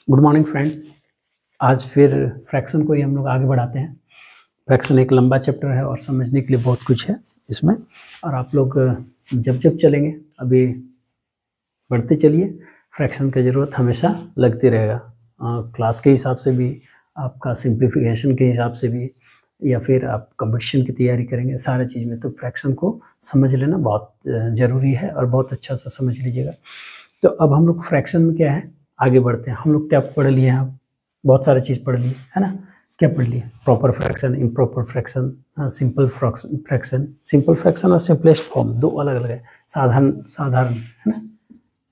Good morning friends. आज फिर fraction को ही हम लोग आगे बढ़ाते हैं। फ्रैक्शन एक लंबा चैप्टर है और समझने के लिए बहुत कुछ है इसमें, और आप लोग जब जब चलेंगे अभी बढ़ते चलिए। फ्रैक्शन की ज़रूरत हमेशा लगती रहेगा, क्लास के हिसाब से भी, आपका सिंप्लीफिकेशन के हिसाब से भी, या फिर आप कंपटीशन की तैयारी करेंगे, सारे चीज़ में तो फ्रैक्शन को समझ लेना बहुत ज़रूरी है और बहुत अच्छा सा समझ लीजिएगा। तो अब हम लोग फ्रैक्शन में क्या है, आगे बढ़ते हैं। हम लोग क्या पढ़ लिए हैं, आप बहुत सारी चीज़ पढ़ लिए है ना। क्या पढ़ लिए? Proper fraction, improper fraction, simple fraction. Simple fraction और सिंपलेस्ट फॉर्म दो अलग अलग है। साधारण है ना,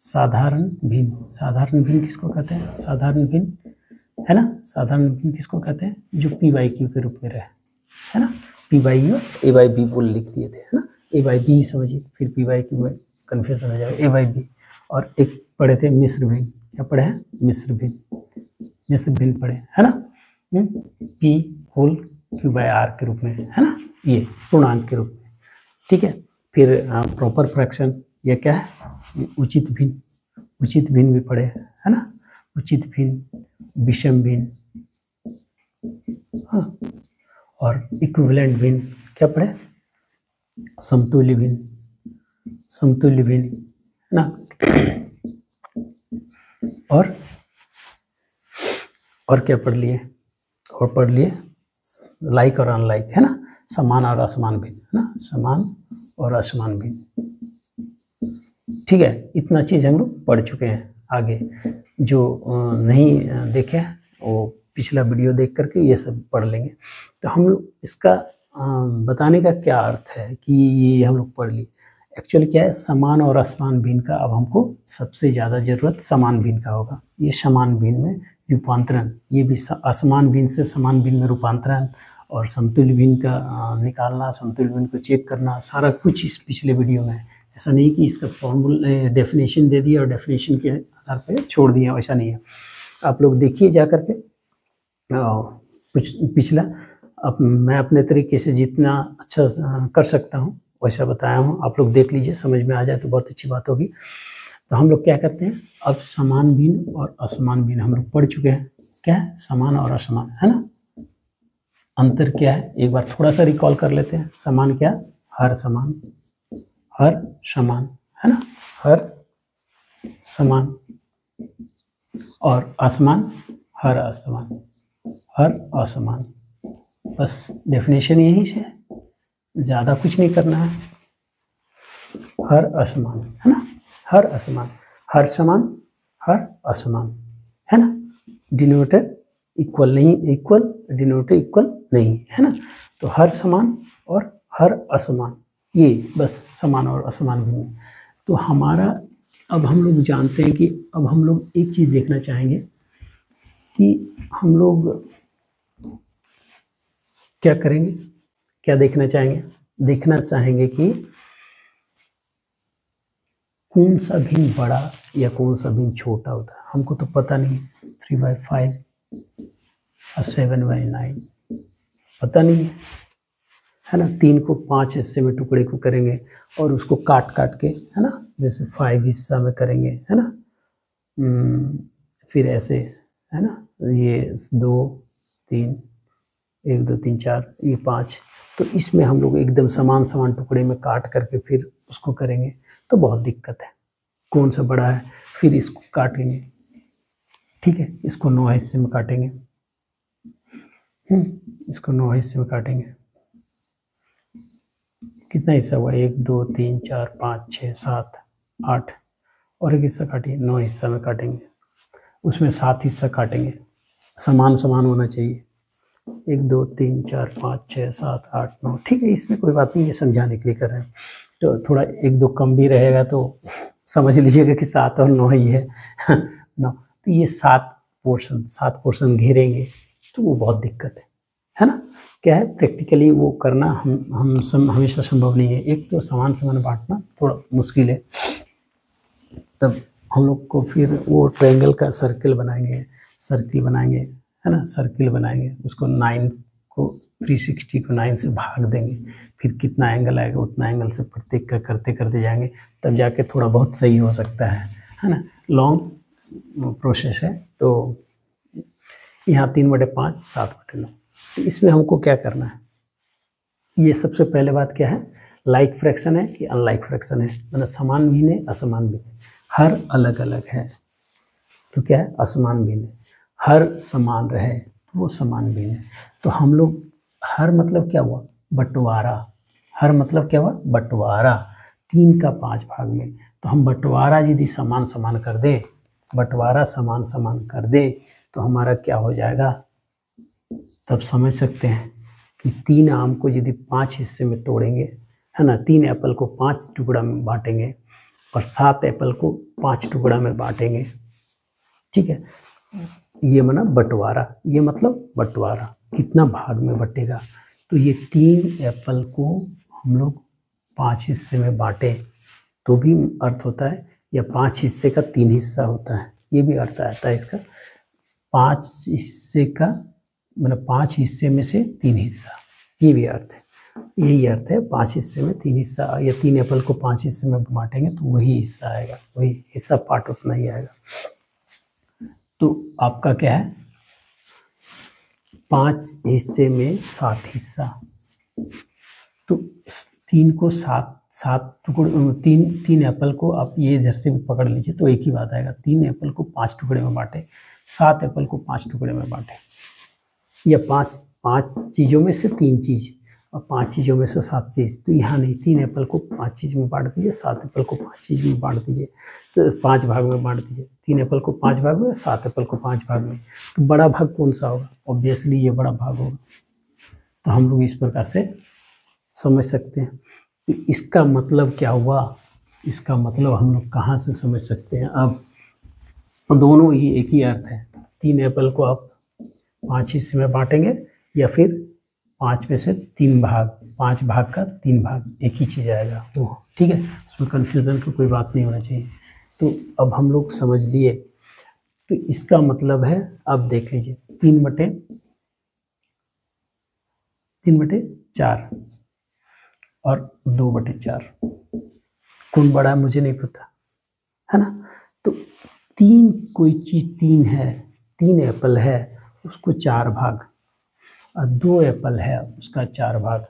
साधारण भिन्न। साधारण भिन्न किसको कहते हैं? साधारण भिन्न है ना। साधारण भिन्न किसको कहते हैं? जो पी बाई क्यू के रूप में रहे, है ना। P by U A by B बोल लिख दिए थे, है ना। ए बाई बी समझिए, फिर पी बाई क्यू में कन्फ्यूजन हो जाएगा, ए बाई बी। और एक पढ़े थे मिश्र भिन्न। क्या पढ़े हैं? मिश्र भिन्न। मिश्र भिन्न पढ़े है ना। P whole Q by R के रूप में, है ना, ये पूर्णांक के रूप में। ठीक है। फिर प्रॉपर फ्रैक्शन, ये क्या है? उचित भिन्न। उचित भिन्न भी पढ़े है ना। उचित भिन्न, विषम भिन्न, हाँ। और इक्विवेलेंट भिन्न क्या पढ़े? समतुल्य भिन्न। समतुल्य भिन्न है ना। और क्या पढ़ लिए? और पढ़ लिए लाइक और अनलाइक, है ना। समान और असमान भिन्न, है ना। समान और असमान भिन्न। ठीक है, इतना चीज़ हम लोग पढ़ चुके हैं। आगे जो नहीं देखे हैं वो पिछला वीडियो देख करके ये सब पढ़ लेंगे। तो हम लोग इसका बताने का क्या अर्थ है कि ये हम लोग पढ़ लिए। एक्चुअली क्या है, समान और असमान भिन्न का अब हमको सबसे ज़्यादा ज़रूरत समान भिन्न का होगा। ये समान भिन्न में रूपांतरण, ये भी असमान भिन्न से समान भिन्न में रूपांतरण, और समतुल्य भिन्न का निकालना, समतुल्य भिन्न को चेक करना, सारा कुछ इस पिछले वीडियो में। ऐसा नहीं कि इसका फॉर्मूला डेफिनेशन दे दिया और डेफिनेशन के आधार पर छोड़ दिया, ऐसा नहीं है। आप लोग देखिए जा करके कुछ पिछला। अब मैं अपने तरीके से जितना अच्छा कर सकता हूँ वैसा बताया हूँ, आप लोग देख लीजिए, समझ में आ जाए तो बहुत अच्छी बात होगी। तो हम लोग क्या करते हैं, अब समान भिन्न और असमान भिन्न हम लोग पढ़ चुके हैं। क्या है? समान और असमान, है ना। अंतर क्या है एक बार थोड़ा सा रिकॉल कर लेते हैं। समान क्या? हर समान, हर समान, है ना, हर समान। और असमान हर असमान, हर असमान। बस डेफिनेशन यही से, ज़्यादा कुछ नहीं करना है। हर असमान, है ना, हर असमान, हर समान, हर असमान, है ना। डिनोमिनेटर इक्वल नहीं, इक्वल डिनोमिनेटर इक्वल नहीं, है ना। तो हर समान और हर असमान, ये बस समान और असमान भी। तो हमारा अब हम लोग जानते हैं कि अब हम लोग एक चीज़ देखना चाहेंगे कि हम लोग क्या करेंगे, क्या देखना चाहेंगे? देखना चाहेंगे कि कौन सा भिन्न बड़ा या कौन सा भिन्न छोटा होता है। हमको तो पता नहीं, 3/5 और 7/9 पता नहीं है ना। 3 को 5 हिस्से में टुकड़े को करेंगे और उसको काट काट के, है ना, जैसे 5 हिस्सा में करेंगे, है ना। फिर ऐसे, है ना, ये 2 3 1 2 3 4, ये 5। तो इसमें हम लोग एकदम समान समान टुकड़े में काट करके फिर उसको करेंगे तो बहुत दिक्कत है। कौन सा बड़ा है, फिर इसको काटेंगे, ठीक है, इसको 9 हिस्से में काटेंगे। इसको 9 हिस्से में काटेंगे। कितना हिस्सा हुआ? 1 2 3 4 5 6 7 8, और एक हिस्सा काटिए। 9 हिस्सा में काटेंगे, उसमें 7 हिस्सा काटेंगे। समान समान होना चाहिए। 1 2 3 4 5 6 7 8 9, ठीक है, इसमें कोई बात नहीं, ये समझाने के लिए कर रहे हैं। तो थोड़ा 1 2 कम भी रहेगा तो समझ लीजिएगा कि 7 और 9 ही है। 9, तो ये 7 पोर्शन घेरेंगे तो वो बहुत दिक्कत है ना। क्या है, प्रैक्टिकली वो करना हमेशा संभव नहीं है। एक तो समान समान बांटना थोड़ा मुश्किल है। तब हम लोग को फिर वो ट्रायंगल का सर्किल बनाएंगे, है ना, सर्किल बनाएंगे। उसको 9 को 360 को 9 से भाग देंगे, फिर कितना एंगल आएगा उतना एंगल से प्रत्येक का करते करते जाएंगे, तब जाके थोड़ा बहुत सही हो सकता है ना। लॉन्ग प्रोसेस है। तो यहाँ 3/5 7/9। तो इसमें हमको क्या करना है, ये सबसे पहले बात क्या है, लाइक फ्रैक्शन है कि अनलाइक फ्रैक्शन है, मतलब समान भिन्न है असमान भिन्न है, हर अलग अलग है तो क्या है असमान भिन्न है, हर समान रहे तो वो समान भिन्न है। तो हम लोग हर मतलब क्या हुआ, बंटवारा, हर मतलब क्या हुआ, बंटवारा 3 का 5 भाग में। तो हम बंटवारा यदि समान समान कर दें, बंटवारा समान समान कर दें तो हमारा क्या हो जाएगा, तब समझ सकते हैं कि 3 आम को यदि 5 हिस्से में तोड़ेंगे, है ना, 3 एप्पल को 5 टुकड़ा में बांटेंगे और 7 एप्पल को 5 टुकड़ा में बांटेंगे, ठीक है, ये माना बंटवारा, ये मतलब बंटवारा कितना भाग में बटेगा। तो ये 3 एप्पल को हम लोग 5 हिस्से में बांटे तो भी अर्थ होता है, या 5 हिस्से का 3 हिस्सा होता है, ये भी अर्थ आता है इसका। 5 हिस्से का मतलब 5 हिस्से में से 3 हिस्सा, ये भी अर्थ है, यही अर्थ है 5 हिस्से में 3 हिस्सा, या 3 एप्पल को 5 हिस्से में बांटेंगे तो वही हिस्सा आएगा, वही हिस्सा पार्ट उतना ही आएगा। तो आपका क्या है, 5 हिस्से में 7 हिस्सा, तो 3 को 7 टुकड़े, 3 एप्पल को आप ये इधर से भी पकड़ लीजिए तो एक ही बात आएगा, 3 एप्पल को 5 टुकड़े में बांटे, 7 एप्पल को 5 टुकड़े में बांटे, या 5 चीज़ों में से 3 चीज़ और 5 चीज़ों में से 7 चीज़। तो यहाँ नहीं, 3 एप्पल को 5 चीज़ में बांट दीजिए, 7 एप्पल को 5 चीज़ में बांट दीजिए, तो 5 भाग में बांट दीजिए, 3 एप्पल को 5 भाग में, 7 एप्पल को 5 भाग में। तो बड़ा भाग कौन सा होगा, ऑब्वियसली ये बड़ा भाग होगा। तो हम लोग इस प्रकार से समझ सकते हैं। तो इसका मतलब क्या हुआ, इसका मतलब हम लोग कहाँ से समझ सकते हैं, अब दोनों ही एक ही अर्थ है। 3 एप्पल को आप 5 हिस्से में बांटेंगे या फिर 5 में से 3 भाग, 5 भाग का 3 भाग, एक ही चीज़ आएगा वो, ठीक है, उसमें कन्फ्यूज़न की कोई बात नहीं होना चाहिए। तो अब हम लोग समझ लिए। तो इसका मतलब है, अब देख लीजिए 3/4 और 2/4 कौन बड़ा है मुझे नहीं पता, है ना। तो 3 कोई चीज़ 3 है, 3 एप्पल है उसको 4 भाग, और 2 एप्पल है उसका 4 भाग।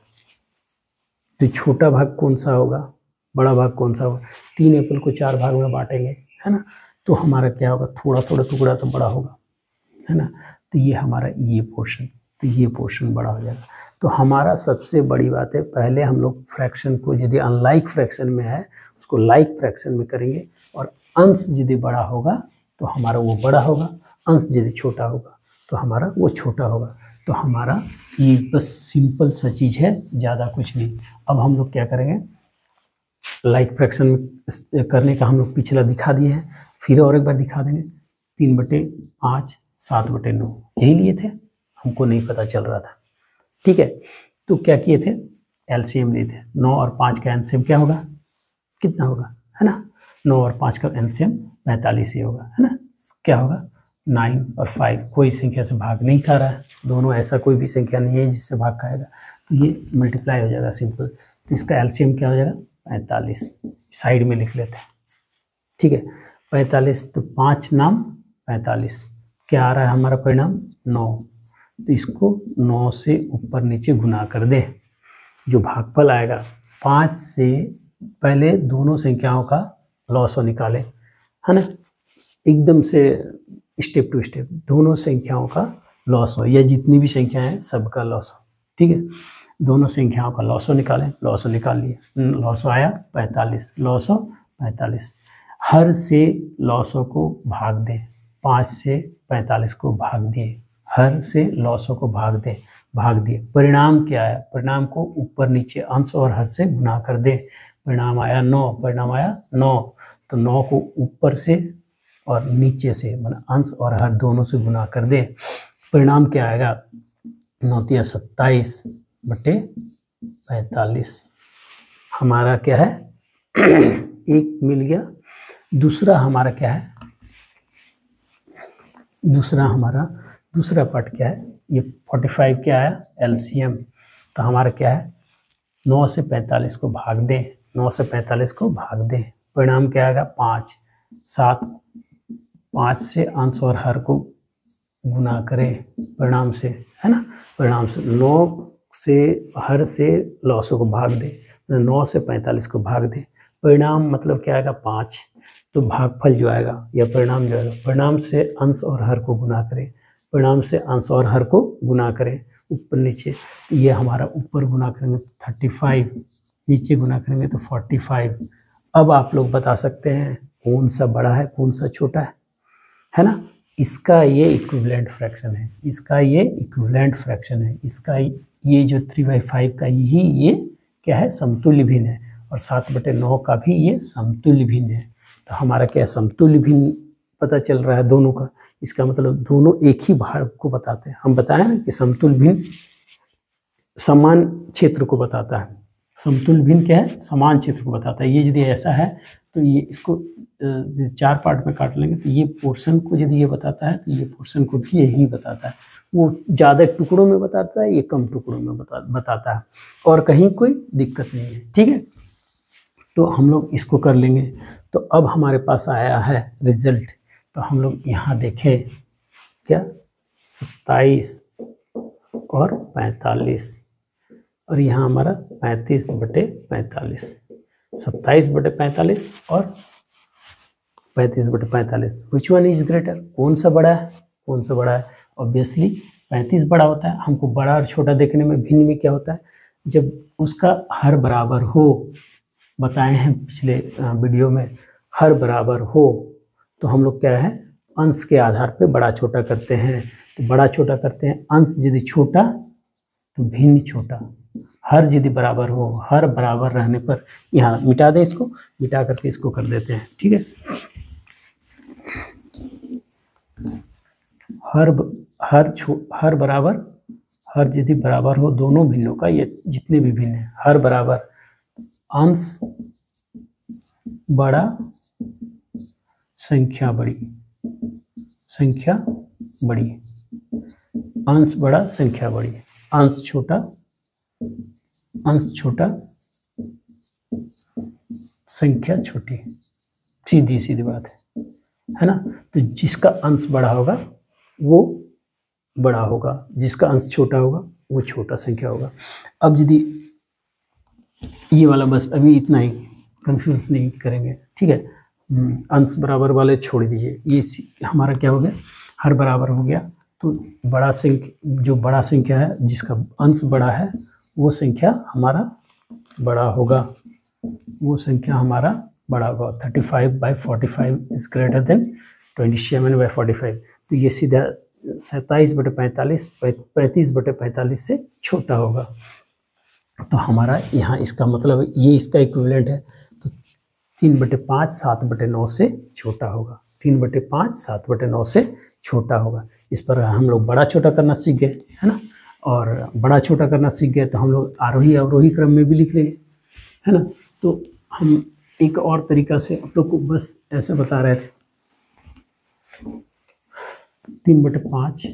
तो छोटा भाग कौन सा होगा, बड़ा भाग कौन सा होगा। 3 एप्पल को 4 भाग में बांटेंगे, है ना, तो हमारा क्या होगा, थोड़ा थोड़ा टुकड़ा तो बड़ा होगा, है ना। तो ये हमारा ये पोर्शन, तो ये पोर्शन बड़ा हो जाएगा। तो हमारा सबसे बड़ी बात है, पहले हम लोग फ्रैक्शन को यदि अनलाइक फ्रैक्शन में है उसको लाइक फ्रैक्शन में करेंगे, और अंश यदि बड़ा होगा तो हमारा वो बड़ा होगा, अंश यदि छोटा होगा तो हमारा वो छोटा होगा। तो हमारा ये बस सिंपल सा चीज़ है, ज़्यादा कुछ नहीं। अब हम लोग क्या करेंगे, लाइक फ्रैक्शन में करने का हम लोग पिछला दिखा दिए हैं, फिर और एक बार दिखा देंगे। 3/5 7/9 यही लिए थे, हमको नहीं पता चल रहा था, ठीक है। तो क्या किए थे, एलसीएम लिए थे। 9 और 5 का एलसीएम क्या होगा, कितना होगा, है ना। 9 और 5 का एलसीएम 45 ही होगा, है ना। क्या होगा, 9 और 5 कोई संख्या से भाग नहीं खा रहा है, दोनों ऐसा कोई भी संख्या नहीं है जिससे भाग खाएगा, तो ये मल्टीप्लाई हो जाएगा सिंपल। तो इसका एलसीएम क्या हो जाएगा, 45, साइड में लिख लेते हैं, ठीक है। 45, तो 5 नाम 45, क्या आ रहा है हमारा परिणाम 9। तो इसको 9 से ऊपर नीचे गुना कर दें, जो भागफल आएगा 5 से पहले दोनों संख्याओं का लॉस निकालें, है ना, एकदम से स्टेप टू स्टेप दोनों संख्याओं का लॉस हो, या जितनी भी संख्या है सबका लॉस हो, ठीक है। दोनों संख्याओं का लॉस निकालें, लॉस निकाल लिए, लॉस आया 45, लॉस 45, हर से लॉसों को भाग दें, 5 से 45 को भाग दिए, हर से लॉसों को भाग दिए। परिणाम क्या है, परिणाम को ऊपर नीचे अंश और हर से गुना कर दें। परिणाम आया 9, तो 9 को ऊपर से और नीचे से मतलब अंश और हर दोनों से गुना कर दें। परिणाम क्या आएगा, 9 27 बटे 45 हमारा क्या है एक मिल गया। दूसरा हमारा क्या है, दूसरा पार्ट क्या है, ये 45 क्या आया एलसीएम। तो हमारा क्या है, 9 से 45 को भाग दें, 9 से 45 को भाग दें। परिणाम क्या आएगा 5, 7, 5 से अंश और हर को गुना करें परिणाम से, है ना, परिणाम से 9 से हर से लॉसों को भाग दे, 9 से 45 को भाग दे, परिणाम मतलब क्या आएगा 5, तो भागफल जो आएगा या परिणाम जो आएगा, परिणाम से अंश और हर को गुना करें, परिणाम से अंश और हर को गुना करें ऊपर नीचे, तो ये हमारा ऊपर गुना करेंगे तो 35, नीचे गुना करेंगे तो 45। अब आप लोग बता सकते हैं कौन सा बड़ा है कौन सा छोटा है ना, इसका ये इक्विवेलेंट फ्रैक्शन है, इसका ये इक्विवेलेंट फ्रैक्शन है, इसका ये जो 3/5 का यही ये क्या है समतुल्य भिन्न है, और 7/9 का भी ये समतुल्य भिन्न है। तो हमारा क्या समतुल्य भिन्न पता चल रहा है दोनों का, इसका मतलब दोनों एक ही भाग को बताते हैं। हम बताएं ना कि समतुल्य भिन्न समान क्षेत्र को बताता है, समतुल्य भिन्न क्या है समान क्षेत्र को बताता है। ये यदि ऐसा है तो ये इसको 4 पार्ट में काट लेंगे, तो ये पोर्शन को यदि ये बताता है तो ये पोर्शन को भी यही बताता है। वो ज़्यादा टुकड़ों में बताता है, ये कम टुकड़ों में बताता है, और कहीं कोई दिक्कत नहीं है। ठीक है, तो हम लोग इसको कर लेंगे। तो अब हमारे पास आया है रिजल्ट, तो हम लोग यहाँ देखें क्या 27 और 45, और यहाँ हमारा 35/45, 27/45 और 35/45, विच वन इज ग्रेटर, कौन सा बड़ा है कौन सा बड़ा है। ऑब्वियसली 35 बड़ा होता है। हमको बड़ा और छोटा देखने में भिन्न में क्या होता है, जब उसका हर बराबर हो, बताए हैं पिछले वीडियो में, हर बराबर हो तो हम लोग क्या है अंश के आधार पे बड़ा छोटा करते हैं, तो बड़ा छोटा करते हैं, अंश यदि छोटा तो भिन्न छोटा, हर यदि बराबर हो, हर बराबर रहने पर, यहाँ मिटा दें, इसको मिटा करके इसको कर देते हैं। ठीक है, हर बराबर, हर यदि बराबर हो दोनों भिन्नों का, ये जितने भी भिन्न हैं, हर बराबर, अंश बड़ा संख्या बड़ी, संख्या बड़ी, अंश बड़ा संख्या बड़ी, अंश छोटा संख्या छोटी, सीधी सीधी बात है ना। तो जिसका अंश बड़ा होगा वो बड़ा होगा, जिसका अंश छोटा होगा वो छोटा संख्या होगा। अब यदि ये वाला बस अभी इतना ही, कंफ्यूज नहीं करेंगे। ठीक है, अंश बराबर वाले छोड़ दीजिए, ये हमारा क्या हो गया हर बराबर हो गया, तो बड़ा संख्या, जो बड़ा संख्या है जिसका अंश बड़ा है वो संख्या हमारा बड़ा होगा, वो संख्या हमारा बड़ा होगा। 35/45 इज ग्रेटर देन 27/45, तो ये सीधा 27/45 35/45 से छोटा होगा। तो हमारा यहाँ इसका मतलब ये इसका इक्विवेलेंट है, तो 3/5 7/9 से छोटा होगा, 3/5 7/9 से छोटा होगा। इस पर हम लोग बड़ा छोटा करना सीख गए, है ना, और बड़ा छोटा करना सीख गए तो हम लोग आरोही अवरोही क्रम में भी लिख लेंगे, है ना। तो हम एक और तरीका से आप लोग को बस ऐसे बता रहे थे, 3/5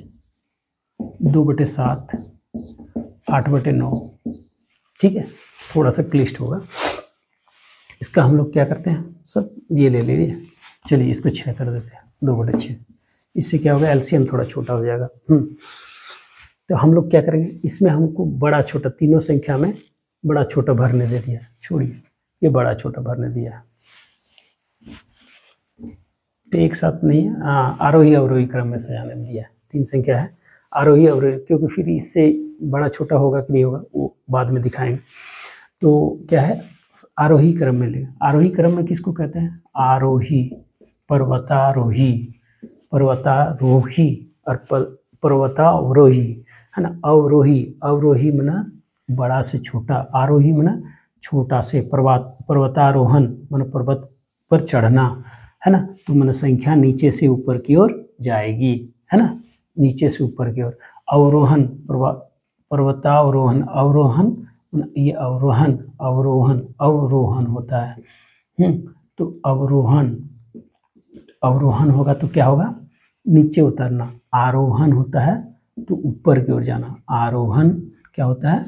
2/7 8/9, ठीक है, थोड़ा सा क्लिष्ट होगा। इसका हम लोग क्या करते हैं, सब ये ले लीजिए, चलिए इसको 6 कर देते हैं, 2/6, इससे क्या होगा एलसीएम थोड़ा छोटा हो जाएगा। तो हम लोग क्या करेंगे, इसमें हमको बड़ा छोटा तीनों संख्या में बड़ा छोटा भरने दे दिया, छोड़िए ये बड़ा छोटा भरने दिया, तो एक साथ नहीं है, आरोही अवरोही क्रम में सजाने दिया। 3 संख्या है आरोही अवरोही, क्योंकि फिर इससे बड़ा छोटा होगा कि नहीं होगा वो बाद में दिखाएंगे। तो क्या है आरोही क्रम में ले, आरोही क्रम में किसको कहते हैं, आरोही, पर्वतारोही, पर्वतारोही और पर्वतावरोही, है ना। अवरोही, अवरोही मना बड़ा से छोटा, आरोही मना छोटा से, पर्वतारोहण मन पर्वत पर चढ़ना, है ना। तो मन संख्या नीचे से ऊपर की ओर जाएगी, है ना, नीचे से ऊपर की ओर। अवरोहण, पर्वतावरोहण, अवरोहण ये अवरोहण, अवरोहण अवरोहण होता है। तो अवरोहण, अवरोहण होगा तो क्या होगा नीचे उतरना, आरोहण होता है तो ऊपर की ओर जाना, आरोहण क्या होता है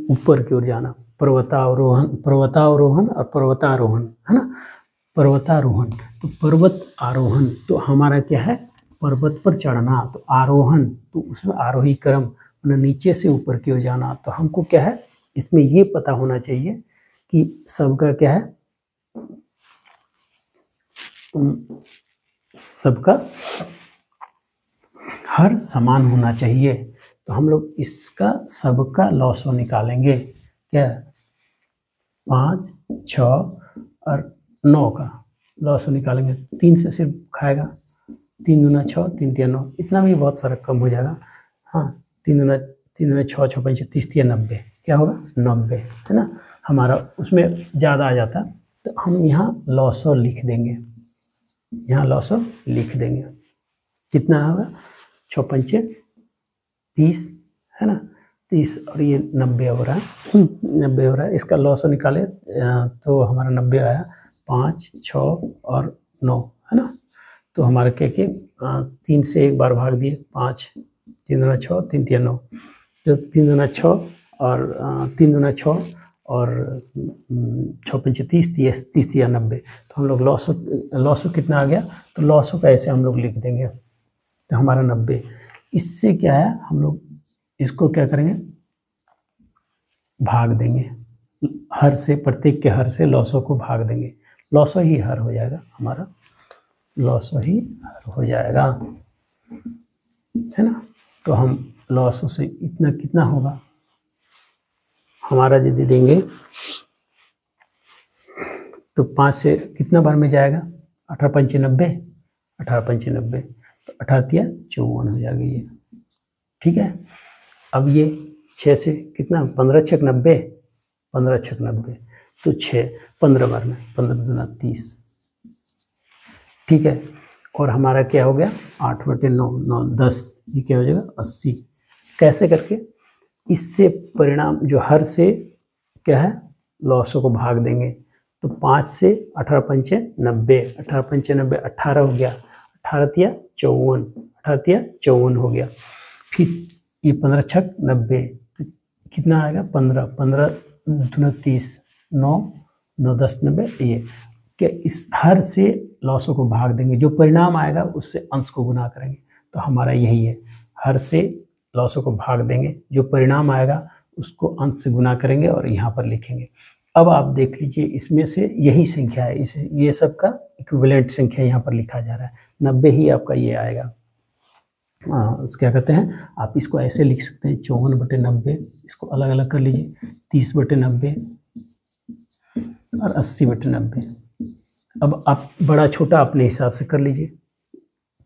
ऊपर की ओर जाना। पर्वतारोहण, पर्वतारोहण और पर्वतारोहण, है ना, पर्वतारोहण तो पर्वत आरोहण, तो हमारा क्या है पर्वत पर चढ़ना, तो आरोहण, तो उसमें आरोही क्रम, मतलब नीचे से ऊपर की ओर जाना। तो हमको क्या है इसमें ये पता होना चाहिए कि सबका क्या है, सबका हर समान होना चाहिए। तो हम लोग इसका सबका लॉसो निकालेंगे, क्या 5, 6 और 9 का लॉसो निकालेंगे। 3 से सिर्फ खाएगा, 3 दूना 6, 3 तिया 9, इतना भी बहुत सारा कम हो जाएगा। हाँ, 3 दूना 6, 6 पंचे 30, 3 90, क्या होगा 90, है ना। हमारा उसमें ज़्यादा आ जाता तो हम यहाँ लॉसो लिख देंगे, यहाँ लॉसो लिख देंगे। कितना होगा 6 पंचे 30, है ना, 30 और ये 90 हो रहा है, 90 हो रहा है। इसका लॉसो निकाले तो हमारा 90 आया, 5, 6 और 9, है ना। तो हमारे क्या कि 3 से एक बार भाग दिए, 5, 3 दूना 6, 3 तिया 9, तो 3 दूना 6 और 3 दूना 6 और 6 पंचे 30, 30 तिया 90। तो हम लोग लॉसो कितना आ गया, तो लॉसो का ऐसे हम लोग लिख देंगे, तो हमारा 90। इससे क्या है, हम लोग इसको क्या करेंगे, भाग देंगे, हर से, प्रत्येक के हर से लॉसो को भाग देंगे। लॉसो ही हर हो जाएगा हमारा, लॉसो ही हर हो जाएगा, है ना। तो हम लॉसो से इतना कितना होगा हमारा, यदि देंगे तो 5 से कितना बार में जाएगा, 18 पंचे 90, 18 पंचे 90, तो 18 तिया 54 हो जाएगा ये, ठीक है। अब ये 6 से कितना, 15 छक 90, 15 छक 90, तो 6 15 बार में, 15 दूना 30, ठीक है। और हमारा क्या हो गया 8/9, 9 10, ये क्या हो जाएगा 80। कैसे करके, इससे परिणाम जो हर से क्या है लॉसों को भाग देंगे, तो 5 से 18 पंचे 90, 18 पंचे 90, 18 हो गया, 18 तिया 54, 18 तिया 54 हो गया। फिर ये 15 छक 90, तो कितना आएगा 15, 15 दूना 30, 9 9 10 90, ये क्या इस हर से लॉसों को भाग देंगे, जो परिणाम आएगा उससे अंश को गुना करेंगे। तो हमारा यही है, हर से लॉसों को भाग देंगे, जो परिणाम आएगा उसको अंश से गुना करेंगे और यहाँ पर लिखेंगे। अब आप देख लीजिए, इसमें से यही संख्या है, इस ये सब का इक्विवेलेंट संख्या यहाँ पर लिखा जा रहा है, 90 ही आपका ये आएगा। क्या कहते हैं, आप इसको ऐसे लिख सकते हैं 54/90, इसको अलग अलग कर लीजिए, 30/90 और 80/90। अब आप बड़ा छोटा अपने हिसाब से कर लीजिए।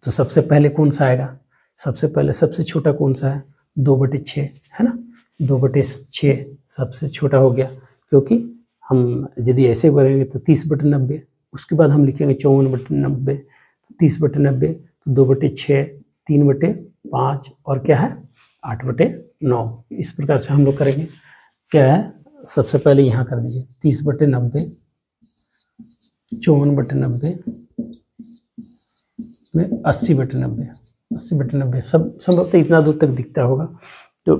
तो सबसे पहले कौन सा आएगा, सबसे पहले सबसे छोटा कौन सा है, 2/6, है ना, 2/6 सबसे छोटा हो गया, क्योंकि हम यदि ऐसे करेंगे तो 30/90, उसके बाद हम लिखेंगे 54/90, 30/90, तो 2/6, 3/5 और क्या है 8/9। इस प्रकार से हम लोग करेंगे। क्या है, सबसे पहले यहाँ कर दीजिए 30/90, 54/90 में 80/90, 80/90 सब संभवतः इतना दूर तक दिखता होगा। तो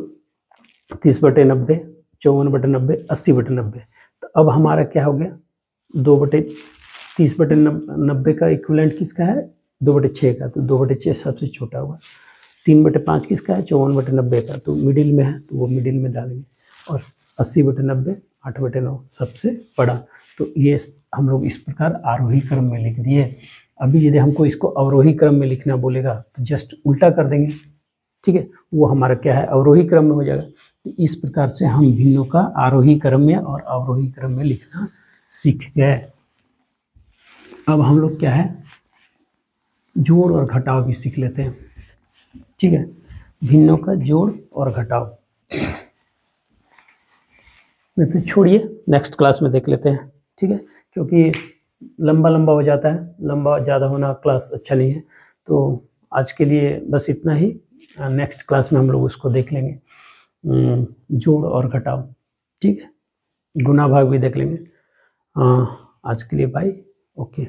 30/90, 54/90, 80/90। तो अब हमारा क्या हो गया, 30/90 का इक्विवेलेंट किसका है, 2/6 का, तो 2/6 सबसे छोटा होगा। 3/5 किसका है, 54/90 का, तो मिडिल में है, तो वो मिडिल में डालेंगे। और 80/90, 8/9 सबसे बड़ा। तो ये हम लोग इस प्रकार आरोही क्रम में लिख दिए। अभी यदि हमको इसको अवरोही क्रम में लिखना बोलेगा तो जस्ट उल्टा कर देंगे, ठीक है, वो हमारा क्या है अवरोही क्रम में हो जाएगा। तो इस प्रकार से हम भिन्नों का आरोही क्रम में और अवरोही क्रम में लिखना सीख गए। अब हम लोग क्या है जोड़ और घटाव भी सीख लेते हैं, ठीक है, भिन्नों का जोड़ और घटाव। तो छोड़िए, नेक्स्ट क्लास में देख लेते हैं, ठीक है, क्योंकि लंबा हो जाता है, लंबा ज़्यादा होना क्लास अच्छा नहीं है। तो आज के लिए बस इतना ही, नेक्स्ट क्लास में हम लोग उसको देख लेंगे, जोड़ और घटाव, ठीक है, गुना भाग भी देख लेंगे। आज के लिए बाय, ओके।